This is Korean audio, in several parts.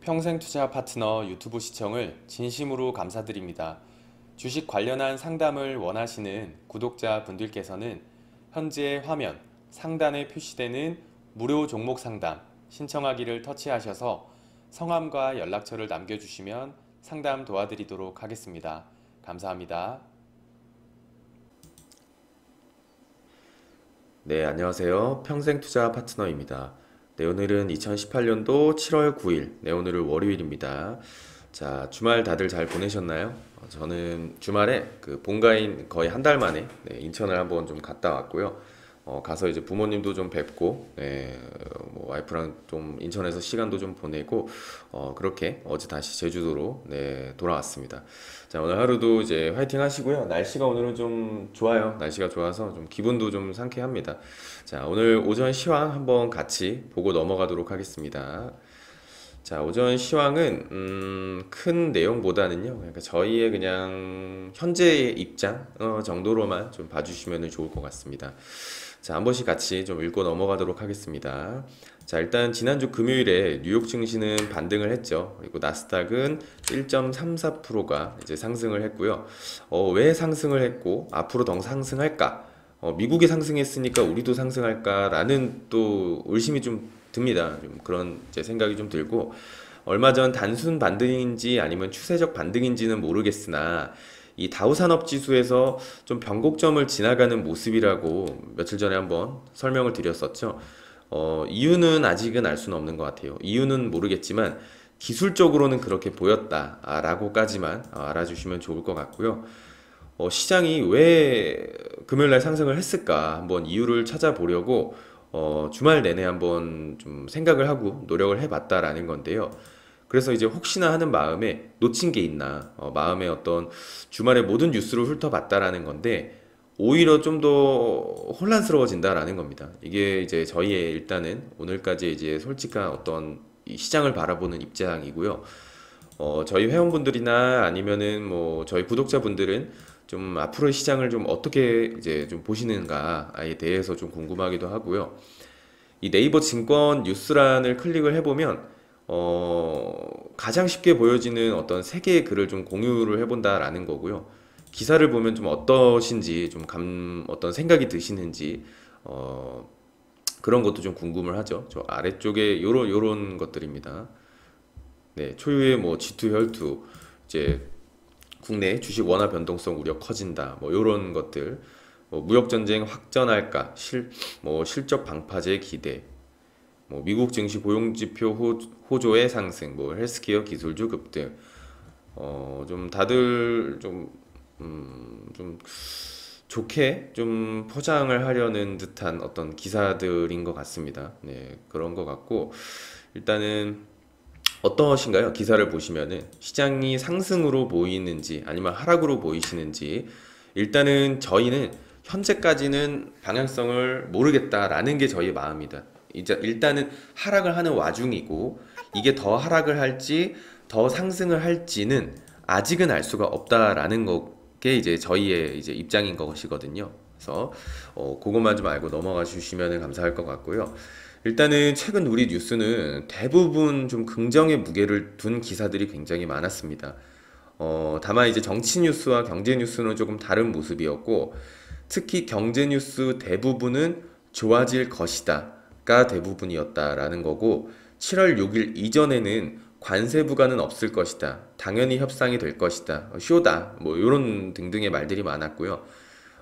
평생투자 파트너 유튜브 시청을 진심으로 감사드립니다. 주식 관련한 상담을 원하시는 구독자 분들께서는 현재 화면 상단에 표시되는 무료 종목 상담 신청하기를 터치하셔서 성함과 연락처를 남겨주시면 상담 도와드리도록 하겠습니다. 감사합니다. 네, 안녕하세요. 평생투자 파트너입니다. 네, 오늘은 2018년도 7월 9일, 네, 오늘은 월요일입니다. 자, 주말 다들 잘 보내셨나요? 저는 주말에 그 본가인 거의 한 달 만에 네, 인천을 한번 좀 갔다 왔고요. 가서 이제 부모님도 좀 뵙고, 네, 뭐 와이프랑 좀 인천에서 시간도 좀 보내고, 그렇게 어제 다시 제주도로 네, 돌아왔습니다. 자, 오늘 하루도 이제 화이팅 하시고요. 날씨가 오늘은 좀 좋아요. 날씨가 좋아서 좀 기분도 좀 상쾌합니다. 자, 오늘 오전 시황 한번 같이 보고 넘어가도록 하겠습니다. 자, 오전 시황은 큰 내용보다는요, 그러니까 저희의 그냥 현재의 입장 정도로만 좀 봐주시면 좋을 것 같습니다. 자, 한 번씩 같이 좀 읽고 넘어가도록 하겠습니다. 자, 일단 지난주 금요일에 뉴욕 증시는 반등을 했죠. 그리고 나스닥은 1.34%가 이제 상승을 했고요. 왜 상승을 했고 앞으로 더 상승할까? 미국이 상승했으니까 우리도 상승할까라는 또 의심이 좀 듭니다. 좀 그런 제 생각이 좀 들고, 얼마 전 단순 반등인지 아니면 추세적 반등인지는 모르겠으나 이 다우산업지수에서 좀 변곡점을 지나가는 모습이라고 며칠 전에 한번 설명을 드렸었죠. 이유는 아직은 알 수는 없는 것 같아요. 이유는 모르겠지만 기술적으로는 그렇게 보였다라고까지만 알아주시면 좋을 것 같고요. 시장이 왜 금요일날 상승을 했을까 한번 이유를 찾아보려고 주말 내내 한번 좀 생각을 하고 노력을 해봤다라는 건데요. 그래서 이제 혹시나 하는 마음에 놓친 게 있나, 마음에 어떤 주말에 모든 뉴스를 훑어봤다라는 건데, 오히려 좀 더 혼란스러워진다라는 겁니다. 이게 이제 저희의 일단은 오늘까지 이제 솔직한 어떤 이 시장을 바라보는 입장이고요. 저희 회원분들이나 아니면은 뭐 저희 구독자분들은 좀 앞으로의 시장을 좀 어떻게 이제 좀 보시는가에 대해서 좀 궁금하기도 하고요. 이 네이버 증권 뉴스란을 클릭을 해보면 가장 쉽게 보여지는 어떤 세 개의 글을 좀 공유를 해본다라는 거고요. 기사를 보면 좀 어떠신지 좀 어떤 생각이 드시는지 그런 것도 좀 궁금을 하죠. 저 아래쪽에 요런 것들입니다. 네, 초유의 뭐 G2 혈투, 이제 국내 주식 원화 변동성 우려 커진다. 뭐 요런 것들. 무역 전쟁 확전할까? 실적 방파제 기대. 뭐 미국 증시 고용 지표 호조의 상승, 뭐 헬스케어 기술주 급등. 좀 다들 좀 좋게 좀 포장을 하려는 듯한 어떤 기사들인 것 같습니다. 네, 그런 것 같고, 일단은 어떠신가요? 기사를 보시면은 시장이 상승으로 보이는지 아니면 하락으로 보이시는지. 일단은 저희는 현재까지는 방향성을 모르겠다라는 게 저희의 마음이다. 이제 일단은 하락을 하는 와중이고, 이게 더 하락을 할지 더 상승을 할지는 아직은 알 수가 없다라는 게 이제 저희의 이제 입장인 것이거든요. 그래서 그것만 좀 알고 넘어가 주시면 감사할 것 같고요. 일단은 최근 우리 뉴스는 대부분 좀 긍정의 무게를 둔 기사들이 굉장히 많았습니다. 다만 이제 정치 뉴스와 경제 뉴스는 조금 다른 모습이었고, 특히 경제 뉴스 대부분은 좋아질 것이다가 대부분이었다라는 거고, 7월 6일 이전에는 관세 부과는 없을 것이다, 당연히 협상이 될 것이다, 쇼다, 뭐 이런 등등의 말들이 많았고요.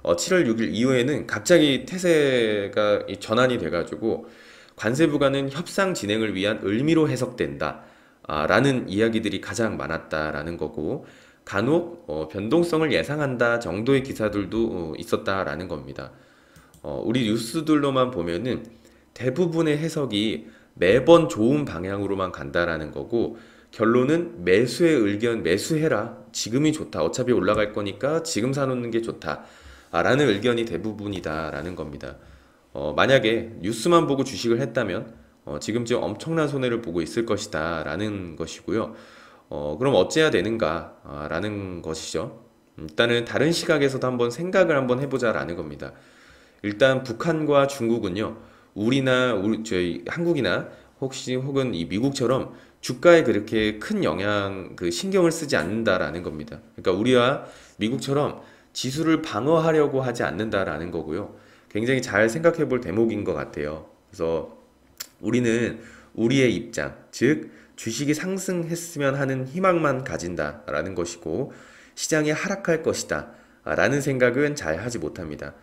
7월 6일 이후에는 갑자기 태세가 전환이 돼가지고 관세 부과는 협상 진행을 위한 의미로 해석된다 라는 이야기들이 가장 많았다라는 거고, 간혹 변동성을 예상한다 정도의 기사들도 있었다라는 겁니다. 우리 뉴스들로만 보면은 대부분의 해석이 매번 좋은 방향으로만 간다라는 거고, 결론은 매수의 의견 매수해라, 지금이 좋다, 어차피 올라갈 거니까 지금 사놓는 게 좋다 라는 의견이 대부분이다 라는 겁니다. 만약에 뉴스만 보고 주식을 했다면 지금쯤 엄청난 손해를 보고 있을 것이다 라는 것이고요. 그럼 어째야 되는가 라는 것이죠. 일단은 다른 시각에서도 한번 생각을 한번 해보자라는 겁니다. 일단 북한과 중국은요, 저희 한국이나 혹시 혹은 이 미국처럼 주가에 그렇게 큰 영향, 신경을 쓰지 않는다라는 겁니다. 그러니까 우리와 미국처럼 지수를 방어하려고 하지 않는다라는 거고요. 굉장히 잘 생각해 볼 대목인 것 같아요. 그래서 우리는 우리의 입장, 즉 주식이 상승했으면 하는 희망만 가진다라는 것이고 시장이 하락할 것이다 라는 생각은 잘 하지 못합니다.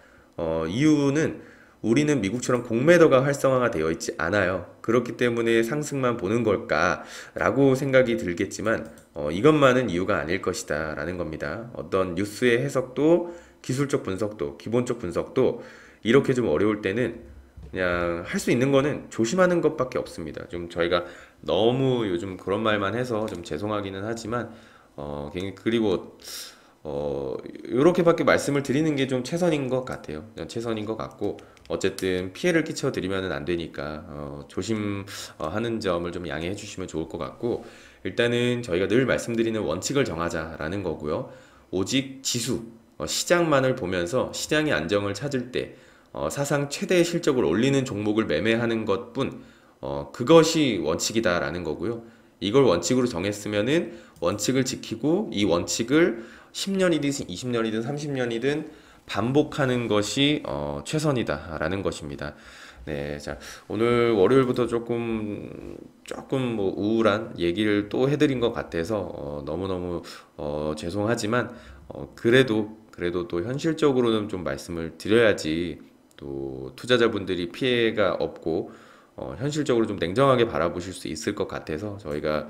이유는 우리는 미국처럼 공매도가 활성화가 되어 있지 않아요. 그렇기 때문에 상승만 보는 걸까라고 생각이 들겠지만 이것만은 이유가 아닐 것이다 라는 겁니다. 어떤 뉴스의 해석도 기술적 분석도 기본적 분석도 이렇게 좀 어려울 때는 그냥 할 수 있는 거는 조심하는 것밖에 없습니다. 좀 저희가 너무 요즘 그런 말만 해서 좀 죄송하기는 하지만 그리고 요렇게밖에 말씀을 드리는 게 좀 최선인 것 같아요. 그냥 최선인 것 같고 어쨌든 피해를 끼쳐 드리면은 안 되니까 조심하는 점을 좀 양해해 주시면 좋을 것 같고 일단은 저희가 늘 말씀드리는 원칙을 정하자라는 거고요. 오직 지수 시장만을 보면서 시장의 안정을 찾을 때 사상 최대의 실적을 올리는 종목을 매매하는 것뿐 그것이 원칙이다라는 거고요. 이걸 원칙으로 정했으면은 원칙을 지키고 이 원칙을 10년이든 20년이든 30년이든 반복하는 것이 최선이다라는 것입니다. 네, 자, 오늘 월요일부터 조금 뭐 우울한 얘기를 또 해드린 것 같아서 너무너무 죄송하지만 그래도 또 현실적으로는 좀 말씀을 드려야지 또 투자자분들이 피해가 없고 현실적으로 좀 냉정하게 바라보실 수 있을 것 같아서 저희가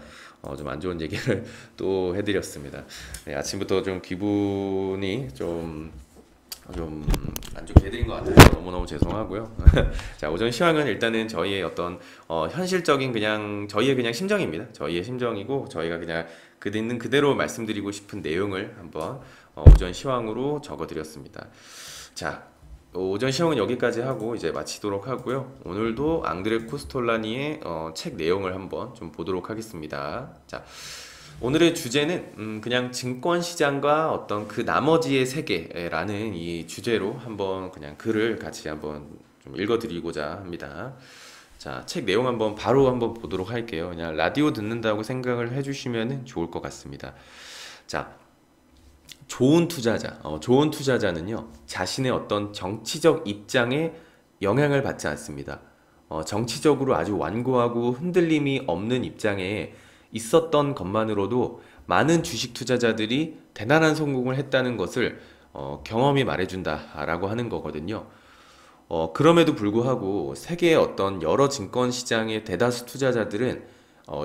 좀 안 좋은 얘기를 또 해드렸습니다. 네, 아침부터 좀 기분이 좀 안 좋게 해드린 것 같아서 너무너무 죄송하고요. 자, 오전 시황은 일단은 저희의 어떤 현실적인 저희의 그냥 심정입니다. 저희의 심정이고 저희가 그냥 있는 그대로 말씀드리고 싶은 내용을 한번 오전 시황으로 적어드렸습니다. 자, 오전 시험은 여기까지 하고 이제 마치도록 하고요. 오늘도 앙드레 코스톨라니의 책 내용을 한번 좀 보도록 하겠습니다. 자, 오늘의 주제는 그냥 증권시장과 어떤 그 나머지의 세계라는 이 주제로 한번 그냥 글을 같이 한번 좀 읽어드리고자 합니다. 자, 책 내용 바로 한번 보도록 할게요. 그냥 라디오 듣는다고 생각을 해주시면 좋을 것 같습니다. 자, 좋은 투자자는요, 자신의 어떤 정치적 입장에 영향을 받지 않습니다. 정치적으로 아주 완고하고 흔들림이 없는 입장에 있었던 것만으로도 많은 주식 투자자들이 대단한 성공을 했다는 것을 경험이 말해준다라고 하는 거거든요. 그럼에도 불구하고 세계의 어떤 여러 증권 시장의 대다수 투자자들은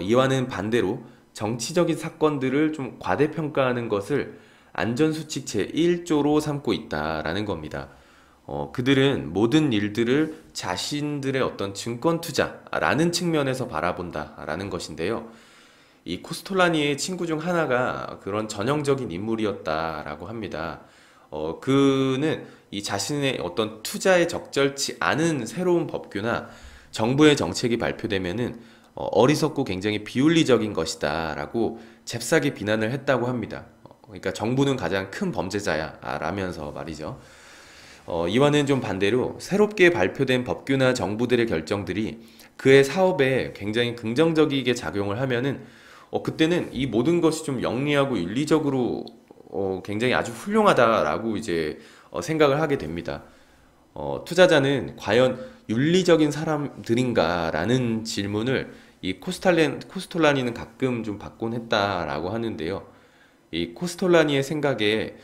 이와는 반대로 정치적인 사건들을 좀 과대평가하는 것을 안전수칙 제1조로 삼고 있다라는 겁니다. 그들은 모든 일들을 자신들의 어떤 증권 투자라는 측면에서 바라본다라는 것인데요. 이 코스톨라니의 친구 중 하나가 그런 전형적인 인물이었다라고 합니다. 그는 이 자신의 어떤 투자에 적절치 않은 새로운 법규나 정부의 정책이 발표되면은 어리석고 굉장히 비윤리적인 것이다라고 잽싸게 비난을 했다고 합니다. 그러니까 정부는 가장 큰 범죄자야 라면서 말이죠. 이와는 좀 반대로 새롭게 발표된 법규나 정부들의 결정들이 그의 사업에 굉장히 긍정적이게 작용을 하면은 그때는 이 모든 것이 좀 영리하고 윤리적으로 굉장히 아주 훌륭하다라고 이제 생각을 하게 됩니다. 투자자는 과연 윤리적인 사람들인가라는 질문을 이 코스톨라니는 가끔 좀 받곤 했다라고 하는데요. 이 코스톨라니의 생각에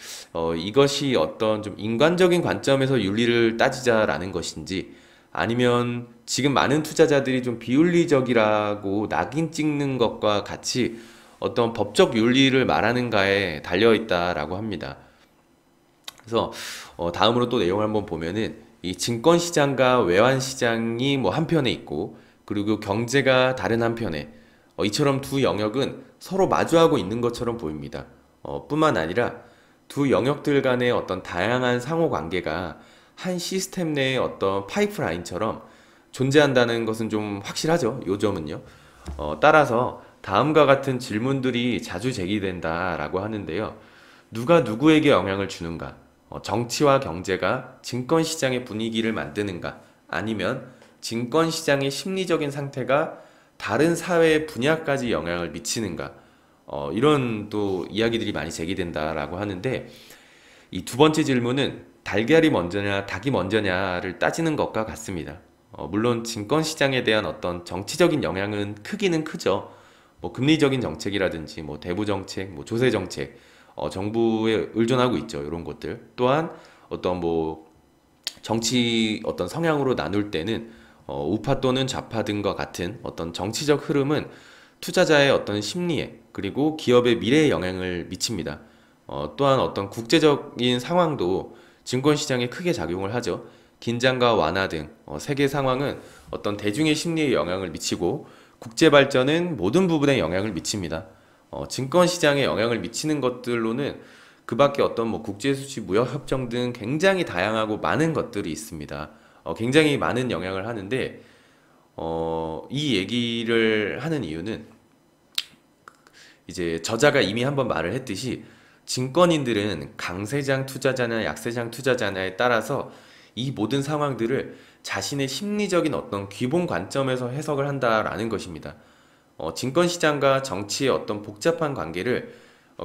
이것이 어떤 좀 인간적인 관점에서 윤리를 따지자라는 것인지 아니면 지금 많은 투자자들이 좀 비윤리적이라고 낙인 찍는 것과 같이 어떤 법적 윤리를 말하는가에 달려 있다라고 합니다. 그래서 다음으로 또 내용을 한번 보면은 이 증권 시장과 외환 시장이 뭐 한편에 있고 그리고 경제가 다른 한편에 이처럼 두 영역은 서로 마주하고 있는 것처럼 보입니다. 뿐만 아니라 두 영역들 간의 어떤 다양한 상호 관계가 한 시스템 내의 어떤 파이프라인처럼 존재한다는 것은 좀 확실하죠. 요점은요. 따라서 다음과 같은 질문들이 자주 제기된다라고 하는데요. 누가 누구에게 영향을 주는가? 정치와 경제가 증권시장의 분위기를 만드는가? 아니면 증권시장의 심리적인 상태가 다른 사회의 분야까지 영향을 미치는가? 이런 또 이야기들이 많이 제기된다라고 하는데, 이 두 번째 질문은 달걀이 먼저냐, 닭이 먼저냐를 따지는 것과 같습니다. 물론 증권시장에 대한 어떤 정치적인 영향은 크기는 크죠. 뭐 금리적인 정책이라든지 뭐 대부 정책, 뭐 조세 정책, 정부에 의존하고 있죠. 이런 것들. 또한 어떤 뭐 정치 어떤 성향으로 나눌 때는 우파 또는 좌파 등과 같은 어떤 정치적 흐름은 투자자의 어떤 심리에 그리고 기업의 미래에 영향을 미칩니다. 또한 어떤 국제적인 상황도 증권시장에 크게 작용을 하죠. 긴장과 완화 등 세계 상황은 어떤 대중의 심리에 영향을 미치고 국제 발전은 모든 부분에 영향을 미칩니다. 증권시장에 영향을 미치는 것들로는 그 밖에 어떤 뭐 국제수지 무역협정 등 굉장히 다양하고 많은 것들이 있습니다. 굉장히 많은 영향을 하는데, 이 얘기를 하는 이유는 이제 저자가 이미 한번 말을 했듯이 증권인들은 강세장 투자자나 약세장 투자자냐에 따라서 이 모든 상황들을 자신의 심리적인 어떤 기본 관점에서 해석을 한다라는 것입니다. 증권시장과 정치의 어떤 복잡한 관계를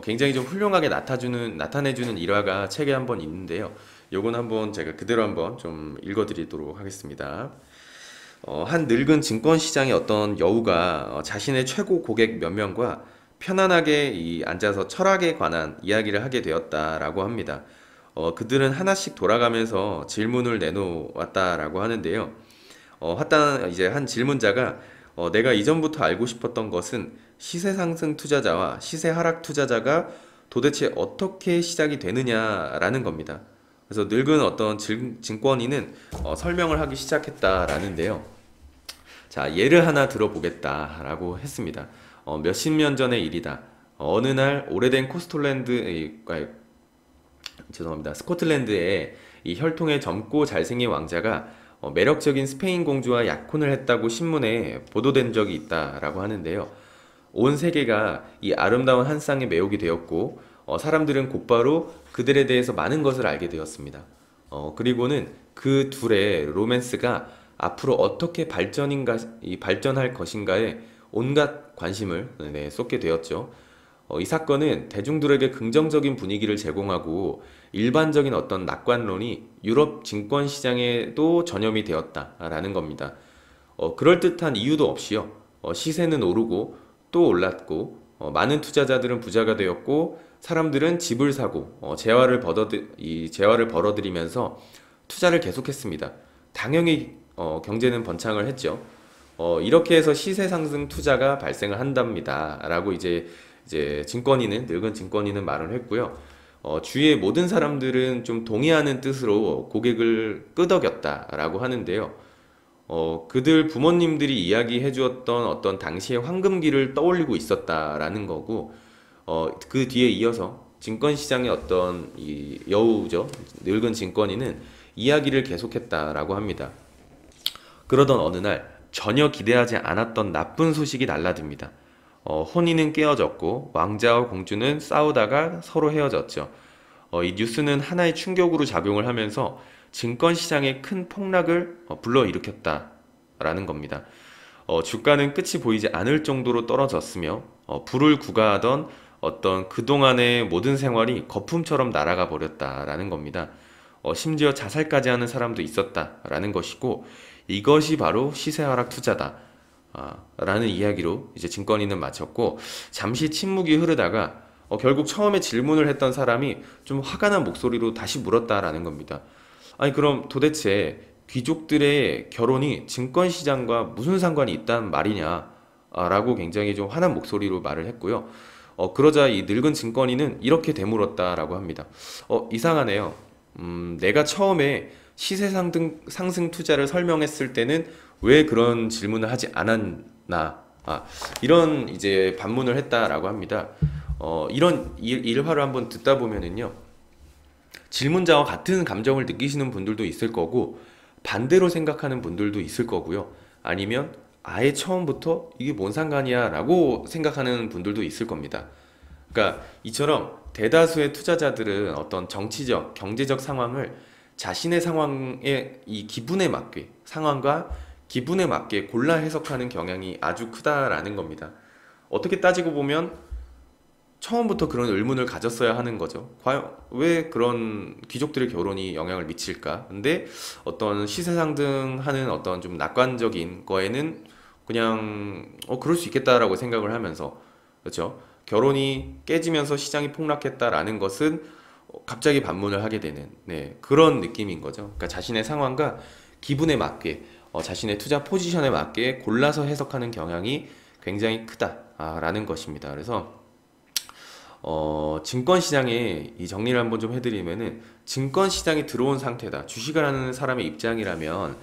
굉장히 좀 훌륭하게 나타내주는 일화가 책에 한번 있는데요. 요건 한번 제가 그대로 한번 좀 읽어드리도록 하겠습니다. 한 늙은 증권시장의 어떤 여우가 자신의 최고 고객 몇 명과 편안하게 앉아서 철학에 관한 이야기를 하게 되었다라고 합니다. 그들은 하나씩 돌아가면서 질문을 내놓았다라고 하는데요. 이제 한 질문자가 내가 이전부터 알고 싶었던 것은 시세 상승 투자자와 시세 하락 투자자가 도대체 어떻게 시작이 되느냐라는 겁니다. 그래서 늙은 어떤 증권인은 설명을 하기 시작했다라는데요. 자, 예를 하나 들어보겠다라고 했습니다. 몇십 년 전의 일이다. 어느 날 오래된 죄송합니다. 스코틀랜드에 이 혈통의 젊고 잘생긴 왕자가 매력적인 스페인 공주와 약혼을 했다고 신문에 보도된 적이 있다라고 하는데요. 온 세계가 이 아름다운 한 쌍에 매혹이 되었고 사람들은 곧바로 그들에 대해서 많은 것을 알게 되었습니다. 그리고는 그 둘의 로맨스가 앞으로 어떻게 발전할 것인가에 온갖 관심을 쏟게 되었죠. 이 사건은 대중들에게 긍정적인 분위기를 제공하고 일반적인 어떤 낙관론이 유럽 증권 시장에도 전염이 되었다라는 겁니다. 그럴듯한 이유도 없이요. 시세는 오르고 또 올랐고 많은 투자자들은 부자가 되었고 사람들은 집을 사고 재화를 벌어들이면서 투자를 계속했습니다. 당연히 경제는 번창을 했죠. 이렇게 해서 시세 상승 투자가 발생을 한답니다. 라고 이제 늙은 증권인은 말을 했고요. 주위의 모든 사람들은 좀 동의하는 뜻으로 고객을 끄덕였다라고 하는데요. 그들 부모님들이 이야기해 주었던 어떤 당시의 황금기를 떠올리고 있었다라는 거고, 그 뒤에 이어서 증권시장의 어떤 이 여우죠. 늙은 증권인은 이야기를 계속했다라고 합니다. 그러던 어느 날 전혀 기대하지 않았던 나쁜 소식이 날라듭니다. 혼인은 깨어졌고 왕자와 공주는 싸우다가 서로 헤어졌죠. 이 뉴스는 하나의 충격으로 작용을 하면서 증권시장에 큰 폭락을 불러일으켰다라는 겁니다. 주가는 끝이 보이지 않을 정도로 떨어졌으며 부를 구가하던 어떤 그동안의 모든 생활이 거품처럼 날아가 버렸다라는 겁니다. 심지어 자살까지 하는 사람도 있었다라는 것이고 이것이 바로 시세하락 투자다. 라는 이야기로 이제 증권인은 마쳤고 잠시 침묵이 흐르다가 결국 처음에 질문을 했던 사람이 좀 화가 난 목소리로 다시 물었다라는 겁니다. 아니 그럼 도대체 귀족들의 결혼이 증권시장과 무슨 상관이 있단 말이냐? 라고 굉장히 좀 화난 목소리로 말을 했고요. 그러자 이 늙은 증권인은 이렇게 되물었다라고 합니다. 이상하네요. 내가 처음에 시세 상승 투자를 설명했을 때는 왜 그런 질문을 하지 않았나? 이런 이제 반문을 했다라고 합니다. 이런 일화를 한번 듣다 보면은요, 질문자와 같은 감정을 느끼시는 분들도 있을 거고, 반대로 생각하는 분들도 있을 거고요. 아니면 아예 처음부터 이게 뭔 상관이야 라고 생각하는 분들도 있을 겁니다. 그러니까 이처럼 대다수의 투자자들은 어떤 정치적, 경제적 상황을 자신의 상황의 이 기분에 맞게, 상황과 기분에 맞게 골라 해석하는 경향이 아주 크다라는 겁니다. 어떻게 따지고 보면 처음부터 그런 의문을 가졌어야 하는 거죠. 과연 왜 그런 귀족들의 결혼이 영향을 미칠까? 근데 어떤 시세상등하는 어떤 좀 낙관적인 거에는 그냥 그럴 수 있겠다라고 생각을 하면서, 그렇죠? 결혼이 깨지면서 시장이 폭락했다라는 것은 갑자기 반문을 하게 되는, 네, 그런 느낌인 거죠. 그러니까 자신의 상황과 기분에 맞게, 자신의 투자 포지션에 맞게 골라서 해석하는 경향이 굉장히 크다라는 것입니다. 그래서 증권 시장에 이 정리를 한번 좀 해드리면은, 증권 시장에 들어온 상태다. 주식을 하는 사람의 입장이라면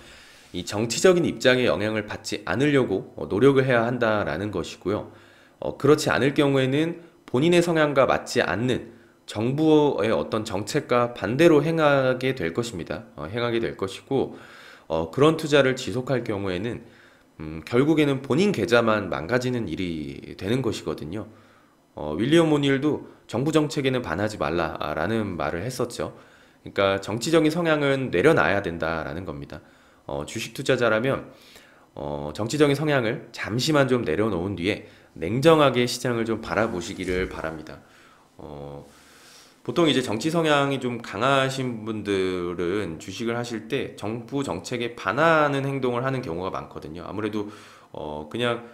이 정치적인 입장에 영향을 받지 않으려고 노력을 해야 한다라는 것이고요. 그렇지 않을 경우에는 본인의 성향과 맞지 않는 정부의 어떤 정책과 반대로 행하게 될 것입니다. 행하게 될 것이고, 그런 투자를 지속할 경우에는 결국에는 본인 계좌만 망가지는 일이 되는 것이거든요. 윌리엄 오닐도 정부 정책에는 반하지 말라라는 말을 했었죠. 그러니까 정치적인 성향은 내려놔야 된다라는 겁니다. 주식 투자자라면 정치적인 성향을 잠시만 좀 내려놓은 뒤에 냉정하게 시장을 좀 바라보시기를 바랍니다. 어, 보통 이제 정치 성향이 좀 강하신 분들은 주식을 하실 때 정부 정책에 반하는 행동을 하는 경우가 많거든요. 아무래도 그냥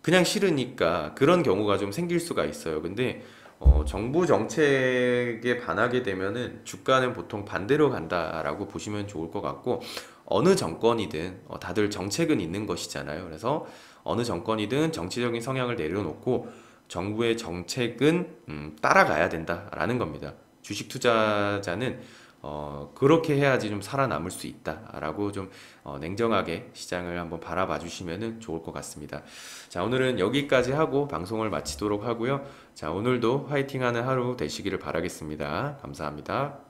그냥 싫으니까 그런 경우가 좀 생길 수가 있어요. 근데 정부 정책에 반하게 되면은 주가는 보통 반대로 간다라고 보시면 좋을 것 같고, 어느 정권이든 다들 정책은 있는 것이잖아요. 그래서 어느 정권이든 정치적인 성향을 내려놓고 정부의 정책은 따라가야 된다라는 겁니다. 주식 투자자는 그렇게 해야지 좀 살아남을 수 있다라고 좀 냉정하게 시장을 한번 바라봐 주시면 좋을 것 같습니다. 자, 오늘은 여기까지 하고 방송을 마치도록 하고요. 자, 오늘도 화이팅하는 하루 되시기를 바라겠습니다. 감사합니다.